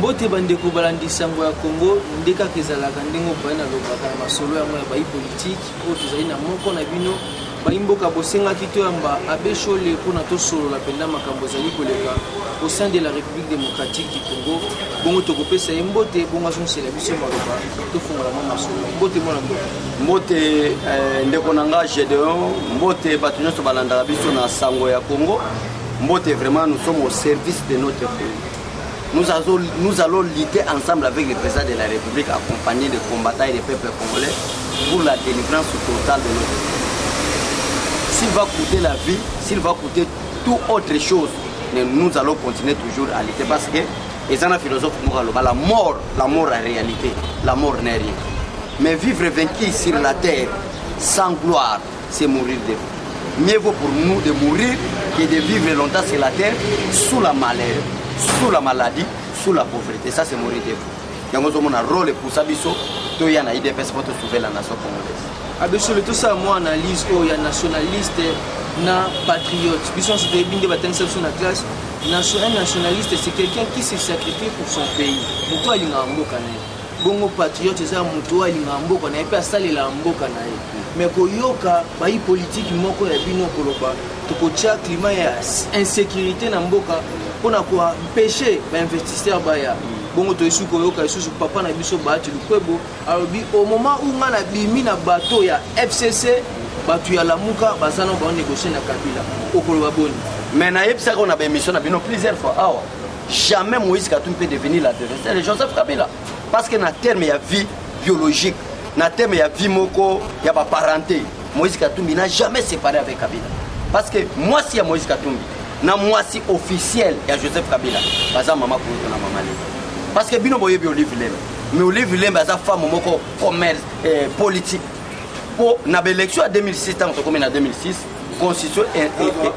mbote bandeko balandisa ngo ya Congo ndeka kezalaka ndengo bana lobaka masolo ya moya bayi politique o tozali na moko na bino baimboka bosenga kito yamba abeshole pona to solo la penda makambo zali koleka au sein de la République démocratique du Congo bongo tokopesa mbote bonga son c'est la biso maloba to fongola mama masolo mbote mona mbote ndeko nanga Gédéon mbote batu nyonso balanda biso na sango ya Congo mbote vraiment nous sommes au service de notre pays. Nous allons lutter ensemble avec le président de la République, accompagné des combattants et des peuples congolais pour la délivrance totale de notre pays. S'il va coûter la vie, s'il va coûter toute autre chose, nous allons continuer toujours à lutter parce que les philosophes la mort en réalité, la mort n'est rien. Mais vivre vaincu sur la terre sans gloire, c'est mourir de vie. Mieux vaut pour nous de mourir que de vivre longtemps sur la terre sous la malheur. Sous la maladie, sous la pauvreté, ça c'est mourir de vous. Il y a un rôle pour ça, il y a des personnes pour sauver la nation congolaise. Abesso le tout ça moi analyse il y a nationaliste na patriote. Bisson c'était bien de battre sur la classe. Un nationaliste c'est quelqu'un qui se sacrifie pour son pays. Muto alinga mboka na. Bongo patriote c'est muto alinga mboka na pe asalela mboka na. Mais koyoka bayi politique moko ya bino koloba. Tokocha climat ya insécurité na mboka. Pour quoi pêcher investisseurs baya bongo to isu koyoka isu papa na biso ba tu lukwebo alobi au moment où on a bimi na bateau ya FCC batu ya lamuka bazana ba négocier na Kabila okoloba boni mais na yebisa qu'on a ba émission na bino plusieurs fois awa jamais Moïse Katumbi peut devenir l'adversaire de Joseph Kabila parce que na terme ya vie biologique na terme ya vie moko ya ba parenté Moïse Katumbi n'a jamais séparé avec Kabila parce que moi si ya Moïse Katumbi na moisi officiel ya Joseph Kabila baza mama pour na mama le parce que bino boyebi Olive Lembe mais Olive Lembe baza femme moko commerce politique pour na élection à 2006 tant que comme en 2006 constitution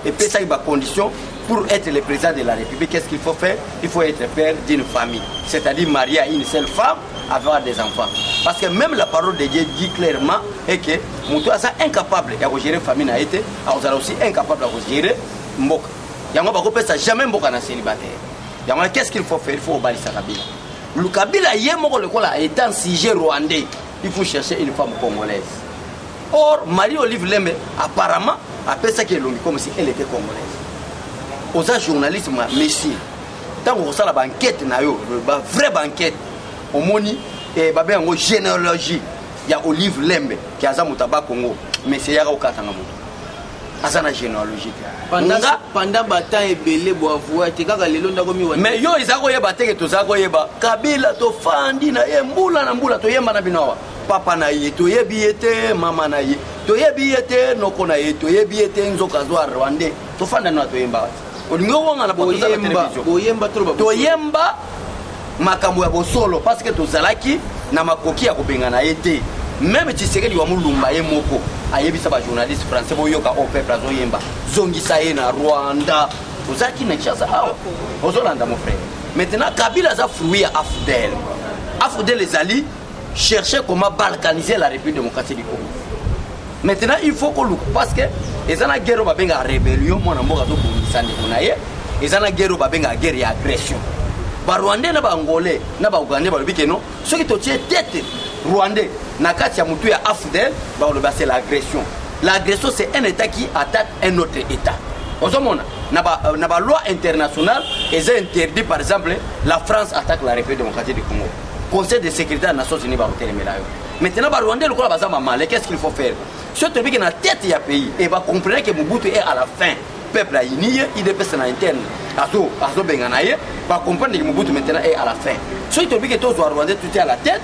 et pesa ba condition pour être le président de la République. Qu'est-ce qu'il faut faire? Il faut être père d'une famille, c'est-à-dire marier à une seule femme, avoir des enfants. Parce que même la parole de Dieu dit clairement et que Moutou est incapable de gérer la famille, est aussi incapable de gérer Mboka. Il n'y a pas jamais Mboka na célibataire. Qu'est-ce qu'il faut faire? Il faut baliser Kabila. Le Kabila est un sujet rwandais. Il faut chercher une femme congolaise. Or, Marie-Olive Lembe, apparemment, a fait ça comme si elle était congolaise. Aux journalistes, messieurs, tant qu'on a la banquette, une vraie banquette, au moni, et une généalogie, il y a Olive Lembe qui a Zamutaba Congo, mais c'est Yara Okatangamu. Azana généalogie. Pendant bataille belé boavoué te kaka lelo ndako mi mais yo izako yeba teke to zako yeba Kabila to fandi na ye mbula na mbula to yemba na binawa papa na ye to yebi ete mama na ye to yebi ete noko na ye to yebi ete nzoka zo Rwanda to fanda na to yemba olingo wanga na poto za television boyemba to yemba makambo ya bosolo parce que to zalaki na makoki ya kobenga na ete même Tshisekedi wa mulumba ye moko ayebisa ba journaliste français boyoka au peuple azoyemba zongisa ye na Rwanda ozaki na Kinshasa ozolanda mon frère maintenant Kabila za fruit ya Afdel les alliés chercher comment balkaniser la République démocratique du Congo. Maintenant il faut qu'on look parce que ezana guerre ba benga rébellion mona mboka zo bundisande kunaye ezana guerre ba benga guerre ya agression ba Rwandais na ba Angolais na ba Ougandais ba lobike no ce qui totie tête Rwandais na kati ya mutu ya Afdel ba loba c'est l'agression. L'agression c'est un état qui attaque un autre état. Ozomona na ba loi internationale est interdit par exemple la France attaque la République démocratique du Congo. Conseil de sécurité des Nations Unies va retenir là. Maintenant ba Rwandais le ba zama mal qu'est-ce qu'il faut faire? Ce truc qui na tête ya pays et va comprendre que Mobutu est à la fin peuple a uni il dépêche na interne azo benganaye va comprendre que Mobutu maintenant est à la fin. Ce truc qui tous Rwandais tout est à la tête.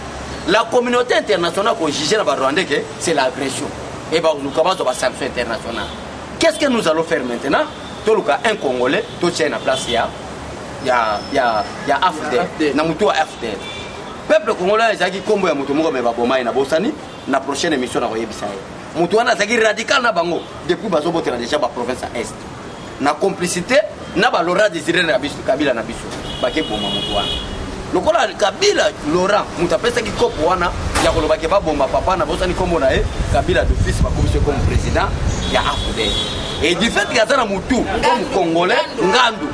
La communauté internationale pour juger la Rwandais que c'est l'agression. Et bah nous commençons à sanction internationale. Qu'est-ce que nous allons faire maintenant? Tout le cas un Congolais, tout tient en place il y a Afdel, na mutu Afdel. Peuple congolais ezaki kombo ya mutu moko me ba bomai na bosani na prochaine émission na koyebisa ye. Mutu wana ezaki radical na bango depuis bazo botela déjà ba province est. Na complicité na ba Laurent Désiré na biso Kabila na biso. Ba ke bomba mutu wana. Lokola Kabila Laurent mutapesa ki kopo wana ya koloba ke ba bomba papa na bosani kombo na ye Kabila de fils ba commission comme président ya Afdel. Et du fait que azana mutu comme congolais ngandu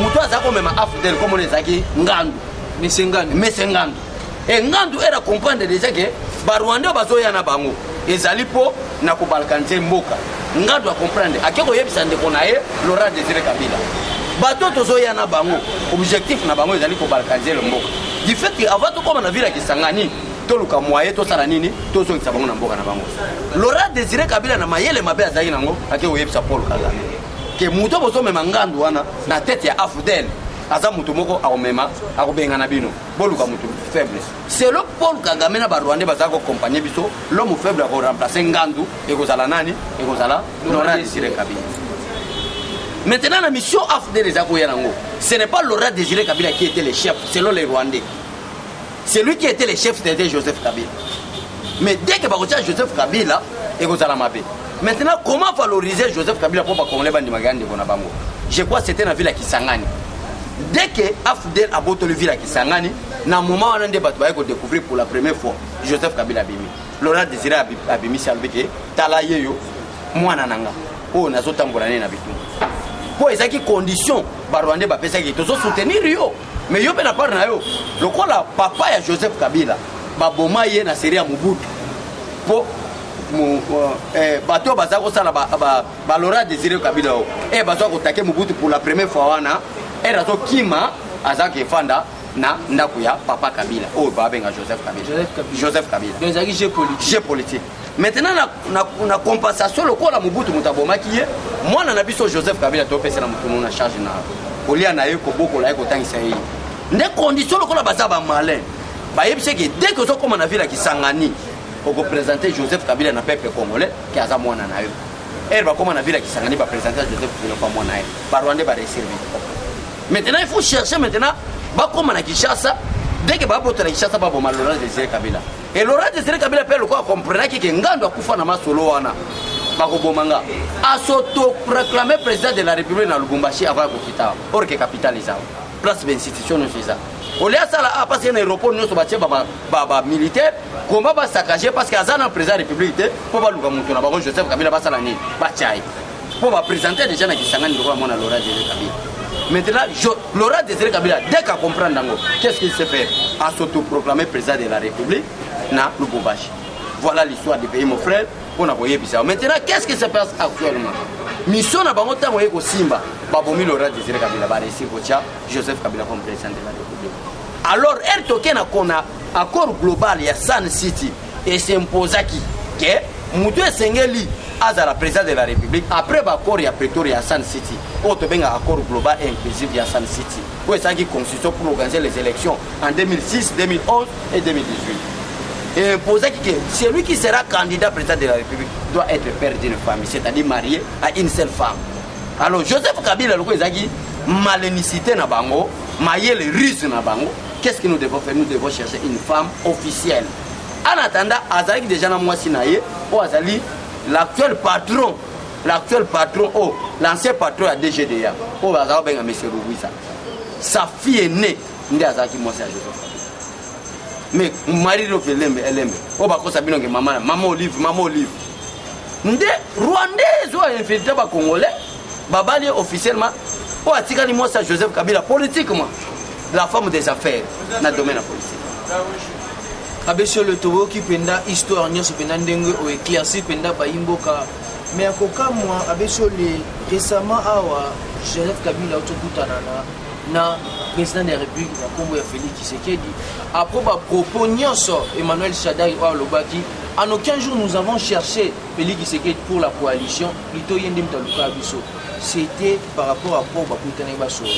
mutu azako mema Afdel comme les zaki ngandu mais c'est Ngandu et Ngandu era comprendre déjà que ba Rwanda bazoya na bango ezali po na ko balkaniser mboka Ngandu a comprendre akeko yebisa ndeko na ye Laurent Désiré Kabila bato tozoya na bango objectif na bango ezali ko balkaniser mboka du fait que avant to comme na ville ya Kisangani toluka moye tosala nini tozongisa bango na mboka na bango Laurent Désiré Kabila na mayele mabe azali nango akeko yebisa Paul Kagame ke muto bozomema Ngandu wana na tête ya Afdel aza mutu moko akomema akobengana bino boluka mutu faible c'est le Paul Kagame na barwande baza accompagner biso l'homme faible a remplacer Ngandu ekozala nani ekozala Laurent Désiré Kabila. Maintenant la mission Afdel les akoyango ce n'est pas Laurent Désiré Kabila qui était le chef selon les Rwandais, c'est lui qui était le chef, c'était Joseph Kabila. Mais dès que bakotia Joseph Kabila ekozala mabe. Maintenant comment valoriser Joseph Kabila pour pas qu'on les bandi magande kona bango? Je crois que c'était la ville à Kisangani. Dès que Afdel a boté le ville à Kisangani, na moment on a découvert pour la première fois Joseph Kabila Abimi. Laurent Désiré Abimi salbeke talaye yo mwana nanga. Oh nazotambola na bitu. Po ezaki condition barwande ba pesa ki tozo soutenir yo. Mais yo pe na part na yo. Lokola papa ya Joseph Kabila ba boma ye na série ya Mobutu. Po bato baza ko sala ba Laurent Désiré Kabila e bazo ko taquer Mobutu pour la première fois wana era to kima azaki fanda na ndaku ya papa Kabila o babenga Joseph Kabila donc azaki jeu politique maintenant na compensation lokola Mobutu mutabomaki ye mwana na biso Joseph Kabila to pesa na mutu na charge na kolia na ye ko boko la ko tangisa ye nde condition lokola baza ba malin ba yebise que dès que so comme na ville ya Kisangani on représenter Joseph Kabila na peuple congolais qui a mwana na yo elle va comme na ville ya Kisangani ba présenter Joseph Kabila pas mwana ye ba Rwanda ba réserver. Maintenant il faut chercher maintenant ba comme na Kinshasa dès que ba boto na Kinshasa ba boma Laurent Désiré Kabila et Laurent Désiré Kabila peut le quoi comprendre que Ngandu akufa na masolo wana ba ko bomanga a s'auto proclamer président de la République na Lubumbashi avant ko kita or que capitaliser place d'institution no ça au lieu ça là parce que na aéroport no so ba ba militaire comment ba saccager parce que azana président de la République pour ba luka mutu na ba Joseph Kabila ba sala ni ba chai pour ba présenter déjà na Kisangani ko mona Laurent Désiré Kabila. Maintenant, Laurent Désiré Kabila, dès qu'à comprendre qu'est-ce qu'il s'est fait à s'autoproclamer président de la République, na Lubumbashi. Voilà l'histoire du pays, mon frère. On a voyé ça. Maintenant, qu'est-ce qui se passe actuellement? Mission n'a pas monté au Simba, Babomi Laurent Désiré Kabila, Baressi Kocha, Joseph Kabila comme président de la République. Alors, elle toquait un accord global, il y a Sun City, et c'est imposé que Moutou Sengeli, à la présidence de la République, après l'accord, il y a Pretoria, Sun City. Autre bien un accord global et inclusif il y a Sun City. Oui, ça qui consiste pour organiser les élections en 2006, 2011 et 2018. Et imposer que celui qui sera candidat président de la République doit être père d'une famille, c'est-à-dire marié à une seule femme. Alors Joseph Kabila, le dit malinicité na bango, mailler les ruses na bango. Qu'est-ce que nous devons faire? Nous devons chercher une femme officielle. En attendant, Azali déjà na moi sinaye, ou Azali l'actuel patron, oh, l'ancien patron à DGDA, oh, Azali ben M. Rouisa. Sa fille est née, ndi Azali moi c'est Joseph. Mais mari ro kelembe elembe, oh ba ko sabino ke maman Olive. Nde Rwandais zo infiltré ba Congolais, babali officiellement, oh atikali moi c'est Joseph Kabila politiquement, la femme des affaires dans le domaine politique. Abeso le tobo qui penda histoire nyonso penda ndenge o éclairci penda ba imboka mais akoka moi abeso le récemment awa Joseph Kabila otokutana na président de la République na kombo ya Félix Tshisekedi après ba propos nyonso Emmanuel Shadari wa lobaki en aucun jour nous avons cherché Félix Tshisekedi pour la coalition plutôt yende mtaluka abeso c'était par rapport à pour ba kutana ba solo.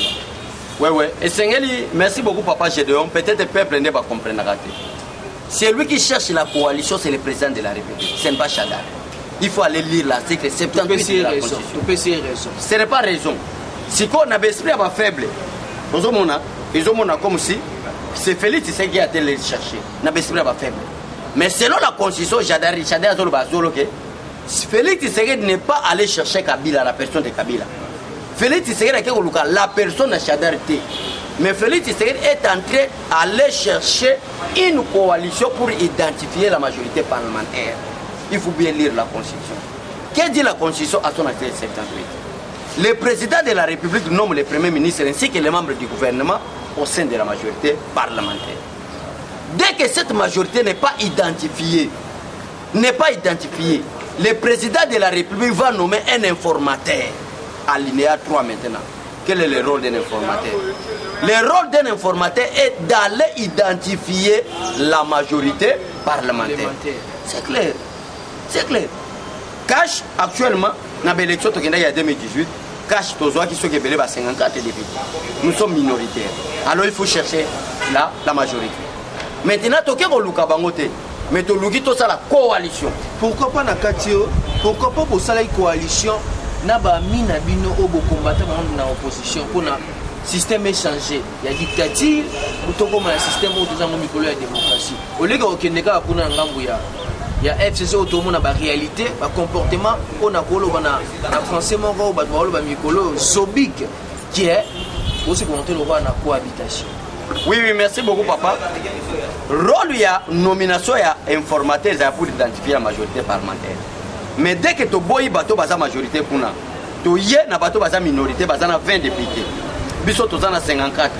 Ouais et Sengeli merci beaucoup papa Gédéon peut-être le peuple ne va comprendre raté. C'est lui qui cherche la coalition, c'est le président de la République. Ce n'est pas Chadar. Il faut aller lire l'article 78 de la Constitution. Ce n'est pas raison. Si on a l'esprit faible, ils ont comme si c'est Félix qui a été le chercher. On a l'esprit faible. Mais selon la Constitution, Félix Tshisekedi n'est pas allé chercher Kabila, la personne de Kabila. Félix Tshisekedi a la personne de Chadar. Mais Félix Tshisekedi est en train d'aller chercher une coalition pour identifier la majorité parlementaire. Il faut bien lire la Constitution. Qu'est-ce que dit la Constitution à son article 78? Le président de la République nomme le Premier ministre ainsi que les membres du gouvernement au sein de la majorité parlementaire. Dès que cette majorité n'est pas identifiée, le président de la République va nommer un informateur. Alinéa 3 maintenant. Quel est le rôle d'un informateur? Le rôle d'un informateur est d'aller identifier la majorité parlementaire. C'est clair. C'est clair. Cash, actuellement, dans l'élection il y a 2018, Cash, qui sont 54 députés. Nous sommes minoritaires. Alors il faut chercher la majorité. Maintenant, mais tu as la coalition. Pourquoi pas Nakatio? Pourquoi pas pour ça la coalition? Naba mina bino obo combattre dans l'opposition pour le système échangé. Il y a dictature, pour comme un système où nous avons mis la démocratie. Au lieu de Kenega pour il y a FCC autour de la réalité, le comportement on a en français mon gars ba mikolo zobique qui est aussi pour monter le roi na cohabitation. Oui, merci beaucoup, papa. Rôle, il y a nomination, il y a informateur pour identifier la majorité parlementaire. Mais dès que tu as la majorité, tu as la minorité, tu as 20 députés. Tu as 54.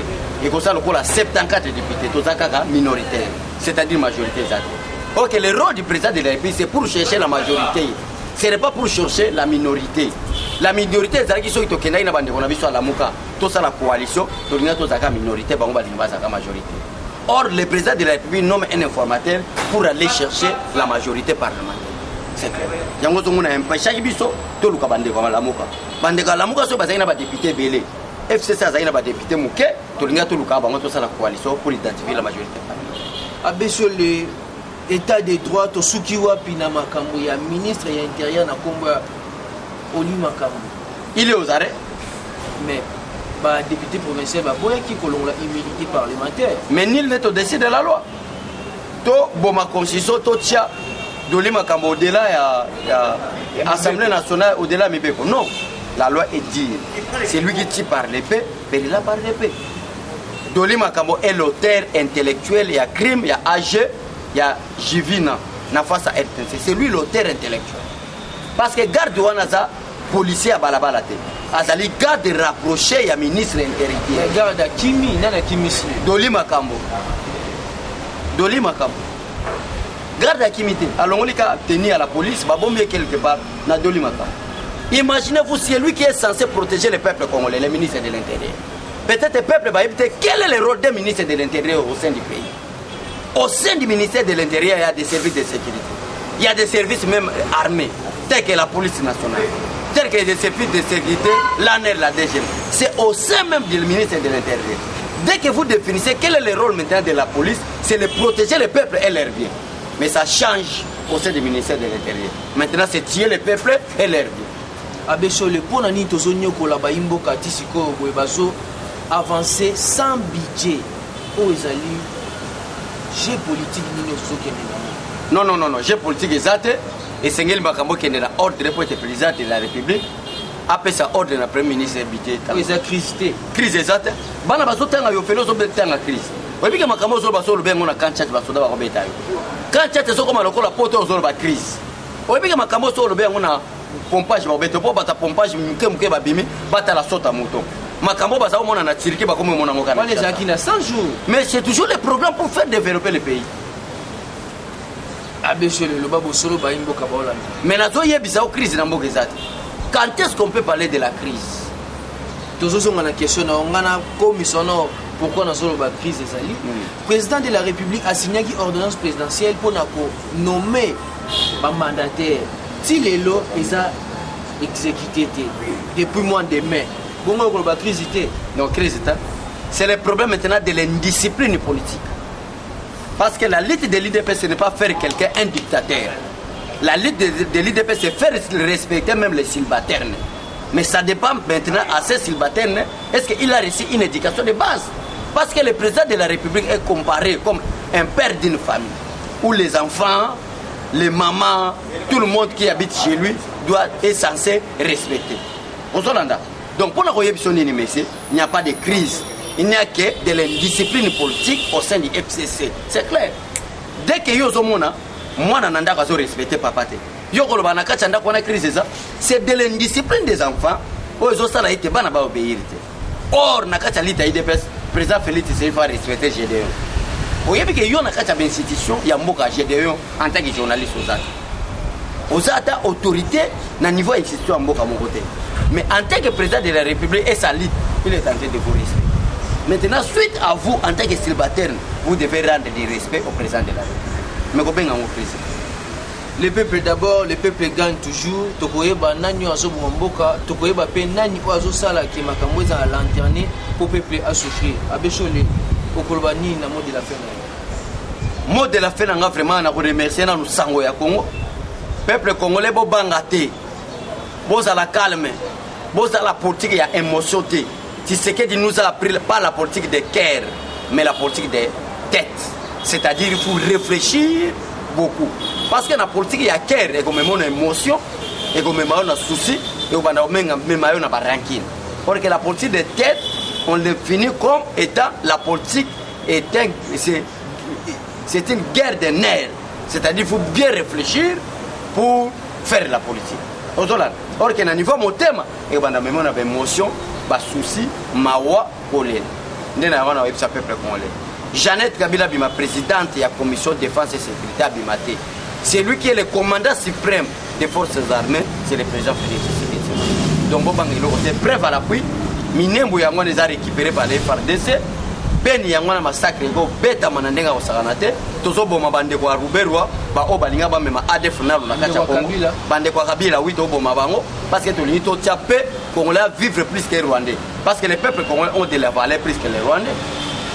Et comme ça, tu as 74 députés, tu as minoritaire, c'est-à-dire majorité. Ok, le rôle du président de la République, c'est pour chercher la majorité. Ce n'est pas pour chercher la minorité. La minorité, c'est qui sont qui sont la Mouka, tout ça la coalition, tout la minorité, la majorité. Or, le président de la République nomme un informateur pour aller chercher la majorité parlementaire. C'est clair. Il y a un peu chaque biso, tout le monde est la Mouka. La Mouka, c'est un député belé. FCC, c'est un député Mouké, tout le monde est la coalition pour identifier la majorité parlementaire. État de droit, Tosukiwa Pina Makambo, il y a ministre et intérieur na Komba Oli Makambo. Il est aux arrêts. Mais député provincial, qui colon la immunité parlementaire. Mais nul n'est au-dessus de la loi. To Boma Constitution, to Tia, Doli Makambo, au-delà, il y a Assemblée nationale, au-delà, Mibeko. Non, la loi est dit. C'est lui qui tire par l'épée, mais il a par l'épée. Doli Makambo est l'auteur intellectuel, il y a crime, il y a AG. Il y a Jivina, c'est lui l'auteur intellectuel. Parce que garde Wanaza, policier à Balabalate, Azali garde rapproché, il y a ministre intérieur. Garde à Kimi, il y a Kimi. Doli Makambo. Garde à Kimi. Alors on lui a tenu à la police, va bomber quelque part, na Doli Makambo. Imaginez-vous, c'est lui qui est censé protéger le peuple congolais, le ministre de l'Intérieur. Peut-être le peuple va éviter quel est le rôle des ministres de l'Intérieur au sein du pays. Au sein du ministère de l'Intérieur, il y a des services de sécurité. Il y a des services même armés, tels que la police nationale, tels que des services de sécurité, l'ANR, la DGM. C'est au sein même du ministère de l'Intérieur. Dès que vous définissez quel est le rôle maintenant de la police, c'est de protéger le peuple et leurs biens. Mais ça change au sein du ministère de l'Intérieur. Maintenant, c'est tuer le peuple et leurs biens. Abesole, pour nani tozonyo kolabaimbo katisiko webazo avancer sans budget. Oh, ezali géopolitique non, géopolitique exact et c'est ngeli makambo qui est dans ordre pour être président de la République après ça ordre na premier ministre budget ça crise exact bana bazotanga yo felo zo betanga crise webika makambo zo basolo bengo na kanchate basoda ba kobeta yo kanchate zo koma lokola poto zo ba crise webika makambo zo bengo na pompage ba beto po bata pompage muke ba bimi bata la sota moto Makambo baza omona na tiriki ba comme mona ngokana. Les gens qui na 100 jours. Mais c'est toujours le programme pour faire développer le pays. Abesole le babo solo ba imboka baola. Mais nazo yebisa o crise na mboka ezate. Quand est-ce qu'on peut parler de la crise? Tozozo ngana question na ngana commissionnaire pourquoi na solo ba crise ezali. Président de la République a signé une ordonnance présidentielle pour nommer ba mandataire. Si les lois eza exécuté depuis mois de mai. Non, c'est le problème maintenant de l'indiscipline politique. Parce que la lutte de l'IDP, ce n'est pas faire quelqu'un un dictateur. La lutte de l'IDP, c'est faire respecter même les célibataires. Mais ça dépend maintenant à ces célibataires, est-ce qu'il a reçu une éducation de base? Parce que le président de la République est comparé comme un père d'une famille, où les enfants, les mamans, tout le monde qui habite chez lui est censé respecter. On s'en entend. Donc pour la il n'y a pas de crise. Il n'y a que de l'indiscipline politique au sein du FCC. C'est clair. Dès que yo zomona, moi nanda kazo respecter papa te. Yo ko bana kachanda ko na crise ça, c'est de l'indiscipline des enfants. O zo sala ite bana ba obéir te. Or na kacha lita IDPS, président Félix Tshisekedi va respecter Gédéon. Vous voyez que yon a quatre institutions, il y a Mboka Gédéon en tant que journaliste aux Zata autorité na niveau institution à Mboka mon côté. Mais en tant que président de la République et sa lead, il est tenté de vous respecter. Maintenant, suite à vous, en tant que célibataire, vous devez rendre du respect au président de la République. Mais comment vous président? Le peuple d'abord, le peuple gagne toujours. Tokoyeba nani azo mboka, tokoyeba pe nani azo sala ki makambo za lanterner pour peuple à souffrir. Abeshole okolbani na mot de la fin. Mot de la fin nga vraiment na remercier na sango ya Congo. Peuple congolais bo bangate. Boza la calme. Boza la politique ya émotion té. Tshisekedi nous a appris pas la politique de cœur, mais la politique de tête. C'est-à-dire il faut réfléchir beaucoup. Parce que la politique, il y a cœur, et comme une émotion, et comme un souci, et comme un ranking. Or que la politique de tête, on le définit comme étant la politique, c'est une guerre de nerfs. C'est-à-dire qu'il faut bien réfléchir pour faire la politique. Or que, à niveau mon thème, et on a une émotion, un souci, mawa, colère. Nous avons un peuple congolais. Jeannette Kabila, ma présidente de la commission de défense et sécurité à Bimate. C'est lui qui est le commandant suprême des forces armées, c'est le président Félix Tshisekedi. Donc, c'est preuve à l'appui. Minembo Yangon les a récupérés par les FARDC. Ben Yangon a massacré, Beta Manandenga au Saranate. Tozo Boma Bandeko Ruberwa, Balinga Bamema Adef Nalo, Nakacha Kongo, Bandeko Kabila, oui, Toboma Bango, parce que tout le monde a Congolais vivre plus que les Rwandais. Parce que les peuples congolais ont de la valeur plus que les Rwandais.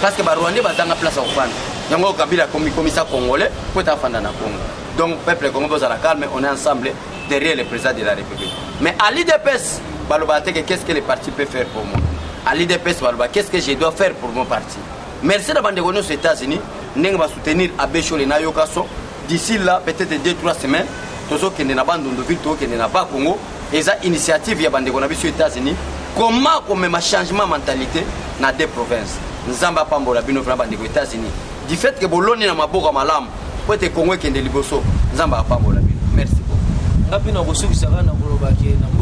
Parce que les Rwandais ont une place à faire. Yango Kabila comme commissaire congolais pour être na Congo. Donc peuple congolais à la calme, on est ensemble derrière le président de la République. Mais à l'IDPS, qu'est-ce que le parti peut faire pour moi? À l'IDPS, qu'est-ce que je dois faire pour mon parti? Merci d'avoir aux États-Unis, nous va soutenir Abesho et Nayokaso. D'ici là, peut-être 2-3 semaines, tous ceux qui n'ont pas de ville, qui n'ont pas Congo, et ça initiative il y a aux États-Unis. Comment on met un changement de mentalité dans des provinces? Nous avons pas aux États-Unis. Du fait que Bologna n'a pas de malam, pour être Congo qui est de Liboso, nous avons pas de merci beaucoup. Rapidement, vous savez que ça va dans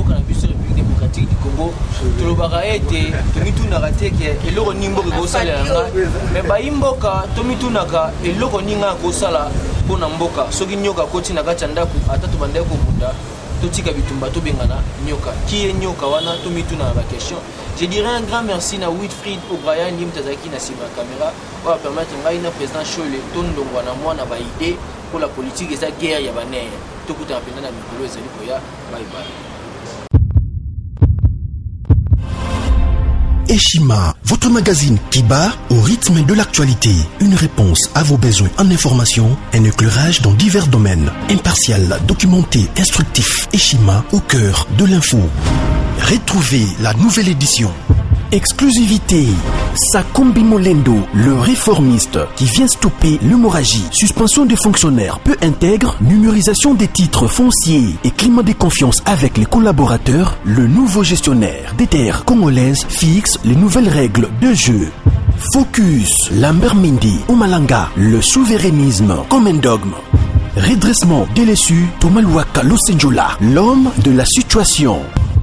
la République démocratique du Congo. Tout le monde a été, tout le monde a raté que l'euro nimbo que gosa la mais ba imboka, tout naka et l'euro ninga gosa la pour namboka. Soki nyoka koti naka chandaku, atatu bandeko bunda. Totika bitumba to bengana nyoka. Qui est nyoka wana to mituna la question. Je dirais un grand merci à Wilfried O'Brien, Nim Tazaki, na Sima Caméra, pour permettre à président Chole, Tondo, na moi, na idée pour la politique et sa guerre, ya baner. Tout coup à peine na mikolo et Zalikoya. Bye bye. Eshima, votre magazine qui bat au rythme de l'actualité. Une réponse à vos besoins en information, un éclairage dans divers domaines. Impartial, documenté, instructif. Eshima au cœur de l'info. Retrouvez la nouvelle édition. Exclusivité. Sakombi Molendo, le réformiste qui vient stopper l'hémorragie, suspension des fonctionnaires peu intègre, numérisation des titres fonciers et climat de confiance avec les collaborateurs, le nouveau gestionnaire des terres congolaises fixe les nouvelles règles de jeu. Focus, Lambert Mindi, Omalanga, le souverainisme comme un dogme. Redressement délaissé, Tomaluaka Losenjola, l'homme de la situation.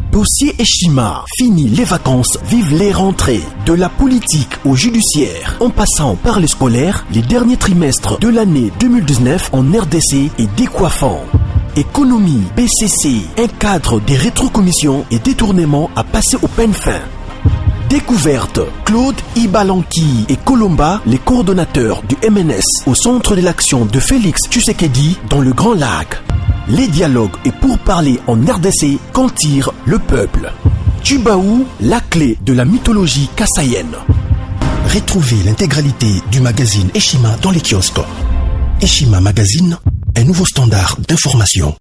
Dossier Eshima, fini les vacances, vive les rentrées. De la politique au judiciaire, en passant par les scolaires, les derniers trimestres de l'année 2019 en RDC est décoiffant. Économie, BCC, un cadre des rétrocommissions et détournements à passer au peine fin. Découverte, Claude Ibalanki et Colomba, les coordonnateurs du MNS au centre de l'action de Félix Tshisekedi dans le Grand Lac. Les dialogues et pourparlers en RDC qu'en tire le peuple. Tubaou, la clé de la mythologie kassaïenne. Retrouvez l'intégralité du magazine Eshima dans les kiosques. Eshima Magazine, un nouveau standard d'information.